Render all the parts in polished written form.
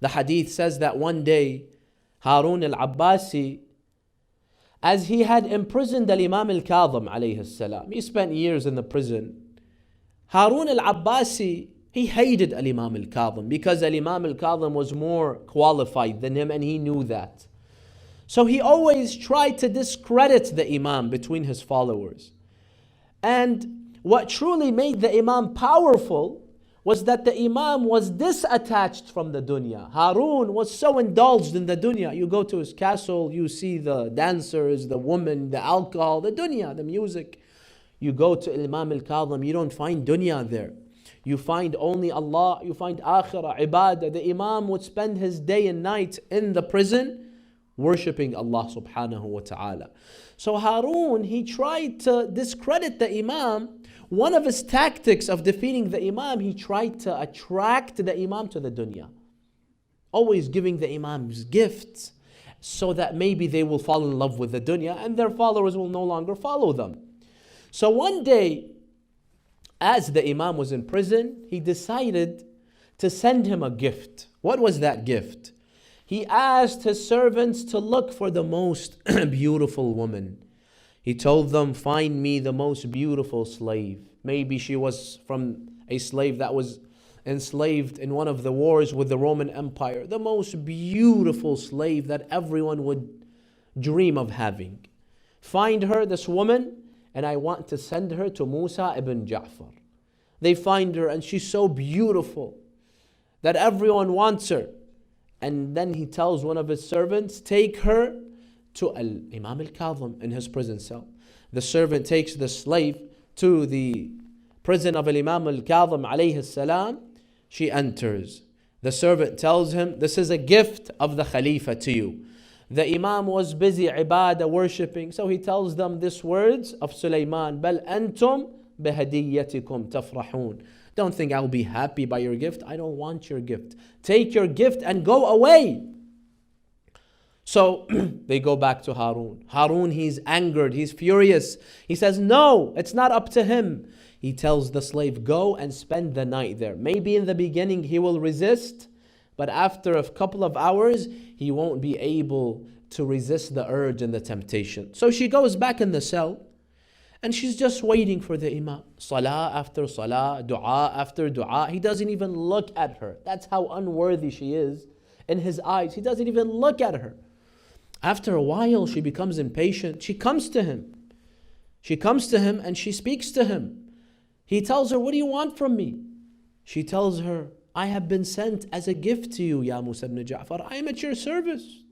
The hadith says that one day, Haroon al-Abbasi, as he had imprisoned al-Imam al-Kadhim alayhi salam, he spent years in the prison. Haroon al-Abbasi, he hated al-Imam al-Kadhim because al-Imam al-Kadhim was more qualified than him, and he knew that. So he always tried to discredit the Imam between his followers. And what truly made the Imam powerful was that the Imam was disattached from the dunya. Haroon was so indulged in the dunya. You go to his castle, you see the dancers, the women, the alcohol, the dunya, the music. You go to Imam al-Kadhim, you don't find dunya there. You find only Allah, you find akhirah, ibadah. The Imam would spend his day and night in the prison worshipping Allah subhanahu wa ta'ala. So Haroon, he tried to discredit the Imam. One of his tactics of defeating the Imam, he tried to attract the Imam to the dunya. Always giving the Imams gifts so that maybe they will fall in love with the dunya and their followers will no longer follow them. So one day, as the Imam was in prison, he decided to send him a gift. What was that gift? He asked his servants to look for the most beautiful woman. He told them, find me the most beautiful slave. Maybe she was from a slave that was enslaved in one of the wars with the Roman Empire. The most beautiful slave that everyone would dream of having. Find her, this woman, and I want to send her to Moosa ibn Ja'far. They find her and she's so beautiful that everyone wants her. And then he tells one of his servants, take her to Imam al-Kadhim in his prison cell. The servant takes the slave to the prison of Imam al-Kadhim alayhi salam. She enters. The servant tells him, this is a gift of the Khalifa to you. The Imam was busy ibadah, worshipping. So he tells them these words of Sulaiman, بَلْ أَنْتُمْ بِهَدِيَّتِكُمْ تَفْرَحُونَ. Don't think I'll be happy by your gift. I don't want your gift. Take your gift and go away. So they go back to Haroon. Haroon, he's angered, he's furious. He says, no, it's not up to him. He tells the slave, go and spend the night there. Maybe in the beginning he will resist, but after a couple of hours, he won't be able to resist the urge and the temptation. So she goes back in the cell, and she's just waiting for the Imam. Salah after salah, dua after dua. He doesn't even look at her. That's how unworthy she is in his eyes. He doesn't even look at her. After a while, she becomes impatient. She comes to him. She comes to him and she speaks to him. He tells her, what do you want from me? She tells her, I have been sent as a gift to you, Ya Moosa ibn Ja'far. I am at your service.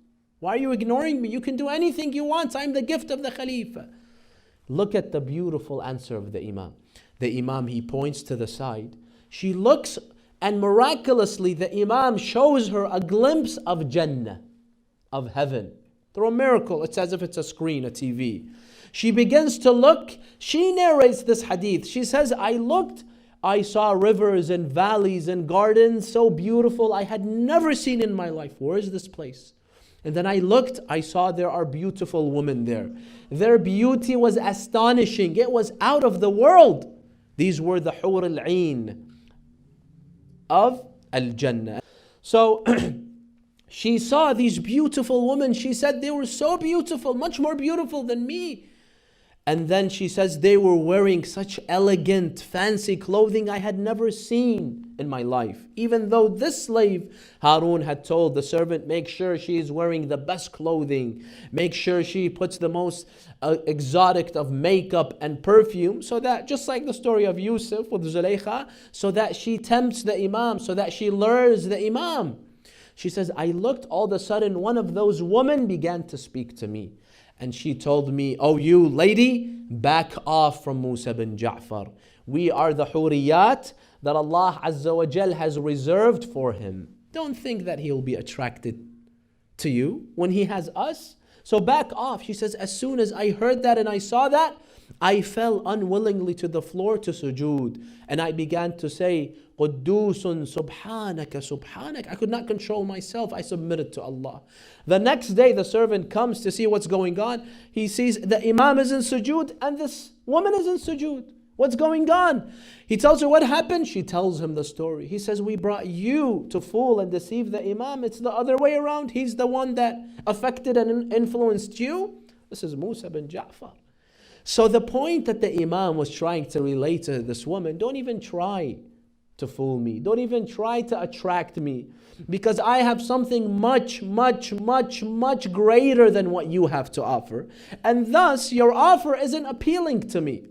Why are you ignoring me? You can do anything you want. I'm the gift of the Khalifa. Look at the beautiful answer of the Imam. The Imam, he points to the side. She looks, and miraculously the Imam shows her a glimpse of Jannah, of heaven. Through a miracle, it's as if it's a screen, a TV. She begins to look. She narrates this hadith. She says, I looked, I saw rivers and valleys and gardens so beautiful I had never seen in my life. Where is this place? And then I looked, I saw there are beautiful women there. Their beauty was astonishing. It was out of the world. These were the Hur al-Ain of Al-Jannah. So she saw these beautiful women. She said they were so beautiful, much more beautiful than me. And then she says they were wearing such elegant, fancy clothing I had never seen in my life. Even though this slave, Haroon, had told the servant, make sure she is wearing the best clothing. Make sure she puts the most exotic of makeup and perfume. So that, just like the story of Yusuf with Zulaykha, so that she tempts the Imam, so that she lures the Imam. She says, I looked, all of a sudden one of those women began to speak to me. And she told me, oh, you lady, back off from Moosa bin Ja'far. We are the huriyat that Allah Azza wa Jal has reserved for him. Don't think that he'll be attracted to you when he has us. So back off. She says, as soon as I heard that and I saw that, I fell unwillingly to the floor to sujood. And I began to say, Quddusun subhanaka, subhanak. I could not control myself. I submitted to Allah. The next day, the servant comes to see what's going on. He sees the Imam is in sujood and this woman is in sujood. What's going on? He tells her what happened. She tells him the story. He says, we brought you to fool and deceive the Imam. It's the other way around. He's the one that affected and influenced you. This is Moosa bin Ja'far. So the point that the Imam was trying to relate to this woman, don't even try to fool me. Don't even try to attract me, because I have something much, much, much, much greater than what you have to offer. And thus, your offer isn't appealing to me.